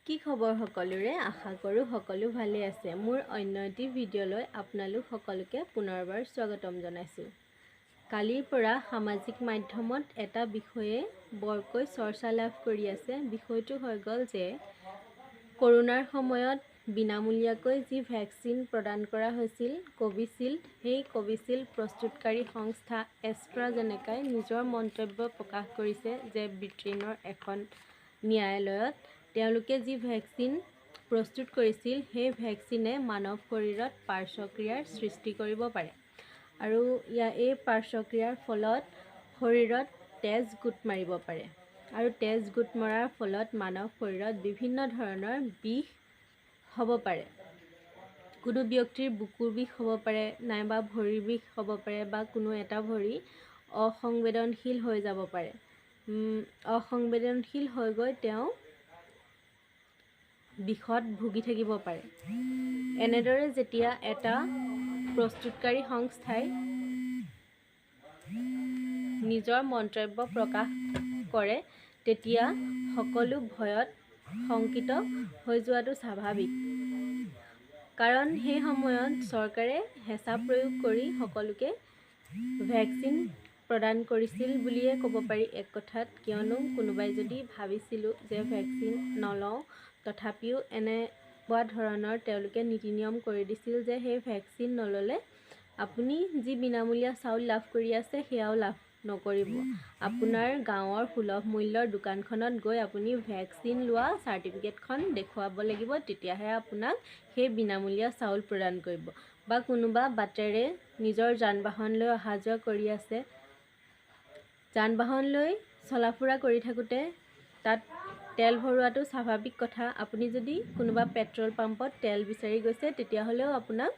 কি খবৰ সকলোৰে আশা কৰো সকলো ভালে আছে মোৰ অন্য এটি ভিডিঅলৈ আপোনালোক সকলোকে পুনৰবাৰ স্বাগতম জনাইছো কালিৰ পৰা সামাজিক মাধ্যমত এটা বিষয়ে বৰকৈ চৰ্চা লাভ কৰি আছে বিষয়টো হৈ গল যে কৰোনাৰ সময়ত বিনামূলীয়াকৈ যি ভ্যাকচিন প্ৰদান কৰা হৈছিল কোভিশিল্ড সেই কোভিশিল্ড প্ৰস্তুতকাৰী সংস্থা এষ্ট্ৰাজেনেকাই নিজৰ মন্তব্য প্ৰকাশ কৰিছে যে ব্ৰিটেইনৰ এখন ন্যায়ালয়ত তেওঁলোকে যি ভ্যাকচিন প্ৰস্তুত কৰিছিল সেই ভ্যাকচিনে মানৱ শৰীৰত পাৰ্শ্বক্ৰিয়াৰ সৃষ্টি কৰিব পাৰে আৰু এই পাৰ্শ্বক্ৰিয়াৰ ফলত শৰীৰত তেজ গোট মাৰিব পাৰে আৰু তেজ গোট মৰাৰ ফলত মানৱ শৰীৰত বিভিন্ন ধৰণৰ বিষ হ'ব পাৰে কোনো ব্যক্তিৰ বুকুৰ বিষ হ'ব পাৰে নাইবা ভৰিৰ বিষ হ'ব পাৰে বা কোনো এটা ভৰি অসংবেদনশীল হৈ যাব পাৰে অসংবেদনশীল হৈ গৈ তেওঁ বিষত ভুগি থাকিব পাৰে এনেদৰে যেতিয়া এটা প্ৰস্তুতকাৰী সংস্থাই নিজৰ মন্তব্য প্ৰকাশ কৰে তেতিয়া সকলো ভয়ত শংকিত হৈ যোৱাটো স্বাভাৱিক কাৰণ সেই সময়ত চৰকাৰে হেঁচা প্ৰয়োগ কৰি সকলোকে ভ্যাকচিন প্ৰদান কৰিছিল বুলিয়ে ক'ব পাৰি এক কথাত কিয়নো কোনোবাই যদি ভাবিছিল যে ভ্যাকচিন নলওঁ তথাপিও এনেকুৱা ধৰণৰ তেওঁলোকে নীতি নিয়ম কৰি দিছিল যে সেই ভ্যাকচিন নললে আপুনি যি বিনামূলীয়া চাউল লাভ কৰি আছে সেয়াও লাভ নকৰিব আপোনাৰ গাঁৱৰ সুলভ মূল্যৰ দোকানখনত গৈ আপুনি ভ্যাকচিন লোৱা সাৰ্টিফিকেটখন দেখুৱাব লাগিব তেতিয়াহে আপোনাক সেই বিনামূলীয়া চাউল প্ৰদান কৰিব বা কোনোবা বাটেৰে নিজৰ যান-বাহন লৈ অহা যোৱা কৰি আছে যান-বাহন লৈ চলাফুৰা কৰি থাকোতে তাত তেল ভৰোৱাটো স্বাভাৱিক কথা আপুনি যদি কোনোবা পেট্ৰল পাম্পত তেল বিচাৰি গৈছে তেতিয়াহলেও আপোনাক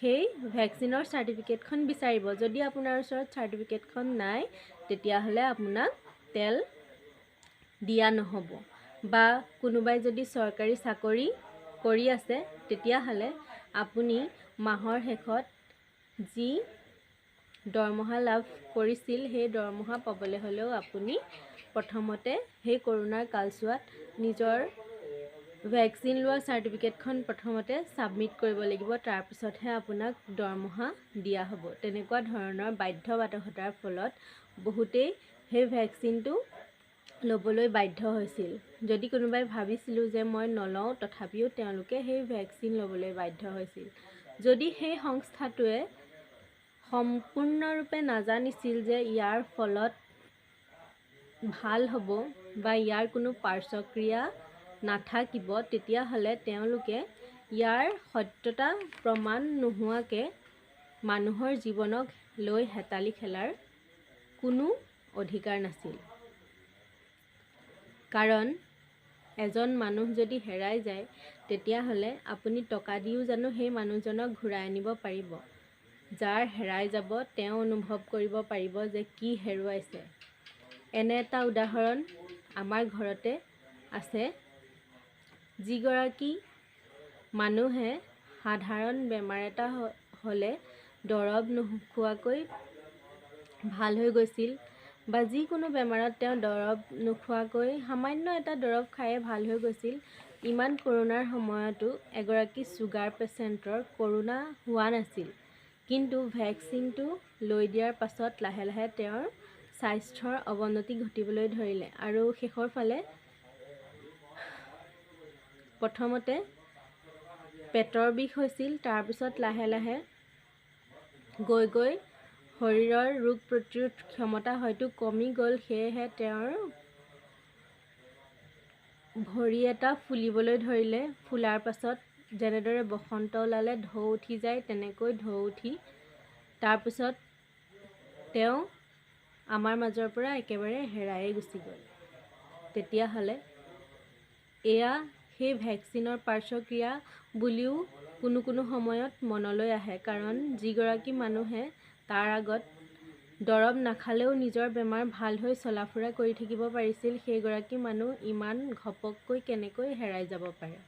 সেই ভ্যাকচিনৰ সাৰ্টিফিকেটখন বিচাৰিব যদি আপোনাৰ ওচৰত সাৰ্টিফিকেটখন নাই তেতিয়াহলে আপোনাক তেল দিয়া নহব বা কোনোবাই যদি চৰকাৰী চাকৰি কৰি আছে তেতিয়াহলে আপুনি মাহৰ শেষত যি দৰমহা লাভ কৰিছিল সেই দৰমহা পাবলৈ হলেও আপুনি প্ৰথমতে সেই কৰোনাৰ কালছোৱাত নিজৰ ভ্যাকচিন লোৱা সাৰ্টিফিকেটখন প্ৰথমতে সাবমিট কৰিব লাগিব তাৰ পিছতহে আপোনাক দৰমহা দিয়া হ'ব তেনেকুৱা ধৰণৰ বাধ্যবাধকতাৰ ফলত বহুতেই সেই ভ্যাকচিনটো ল'বলৈ বাধ্য হৈছিল যদি কোনোবাই ভাবিছিল যে মই নলওঁ তথাপিও তেওঁলোকে সেই ভ্যাকচিন ল'বলৈ বাধ্য হৈছিল যদি সেই সংস্থাটোৱে সম্পূৰ্ণৰূপে নাজানিছিল যে ইয়াৰ ফলত ভাল হ'ব বা ইয়াৰ কোনো পাৰ্শ্বক্ৰিয়া নাথাকিব তেতিয়াহলে তেওঁলোকে ইয়াৰ সত্যতা প্ৰমাণ নোহোৱাকে মানুহৰ জীৱনক লৈ হেতালি খেলাৰ কোনো অধিকাৰ নাছিল কাৰণ এজন মানুহ যদি হেৰাই যায় তেতিয়াহলে আপুনি টকা দিও জানো সেই মানুহজনক ঘূৰাই আনিব পাৰিব যাৰ হেৰাই যাব তেওঁ অনুভৱ কৰিব পাৰিব যে কি হেৰুৱাইছে এনে এটা উদাহৰণ আমাৰ ঘৰতে আছে যিগৰাকী মানুহে সাধাৰণ বেমাৰ এটা হলে দৰৱ নোখোৱাকৈ ভাল হৈ গৈছিল বা যিকোনো বেমাৰত তেওঁ দৰৱ নোখোৱাকৈ সামান্য এটা দৰৱ খায়ে ভাল হৈ গৈছিল ইমান কৰোনাৰ সময়তো এগৰাকী সুগাৰ পেচেণ্টৰ কৰোনা হোৱা নাছিল কিন্তু ভ্যাকচিনটো লৈ দিয়াৰ পাছত লাহে লাহে তেওঁৰ স্বাস্থ্যৰ অৱনতি ঘটিবলৈ ধৰিলে আৰু শেষৰ ফালে প্ৰথমতে পেটৰ বিষ হৈছিল তাৰ পিছত লাহে লাহে গৈ গৈ শৰীৰৰ ৰোগ প্ৰতিৰোধ ক্ষমতা হয়তো কমি গ'ল সেয়েহে তেওঁৰ ভৰি এটা ফুলিবলৈ ধৰিলে ফুলাৰ পাছত যেনেদৰে বসন্ত ওলালে ঢৌ উঠি যায় তেনেকৈ ঢৌ উঠি তাৰ পিছত তেওঁ আমাৰ মাজৰ পৰা একেবাৰে হেৰায়ে গুচি গ'ল তেতিয়াহলে এয়া সেই ভ্যাকচিনৰ পাৰ্শ্বক্ৰিয়া বুলিও কোনো সময়ত মনলৈ আহে কাৰণ যিগৰাকী মানুহে তাৰ আগত দৰৱ নাখালেও নিজৰ বেমাৰ ভাল হৈ চলাফুৰা কৰি থাকিব পাৰিছিল সেইগৰাকী মানুহ ইমান ঘপককৈ কেনেকৈ হেৰাই যাব পাৰে